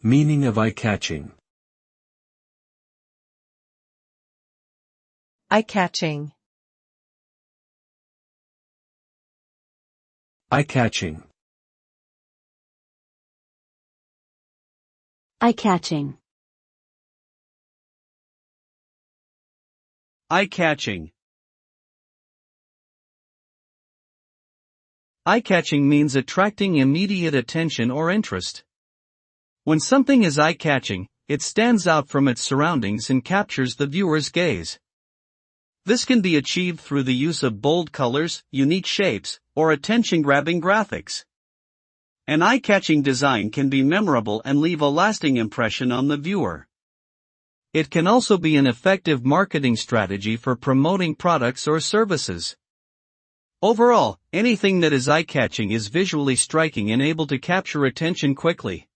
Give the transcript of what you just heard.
Meaning of eye-catching. Eye-catching. Eye-catching. Eye-catching. Eye-catching. Eye-catching means attracting immediate attention or interest. When something is eye-catching, it stands out from its surroundings and captures the viewer's gaze. This can be achieved through the use of bold colors, unique shapes, or attention-grabbing graphics. An eye-catching design can be memorable and leave a lasting impression on the viewer. It can also be an effective marketing strategy for promoting products or services. Overall, anything that is eye-catching is visually striking and able to capture attention quickly.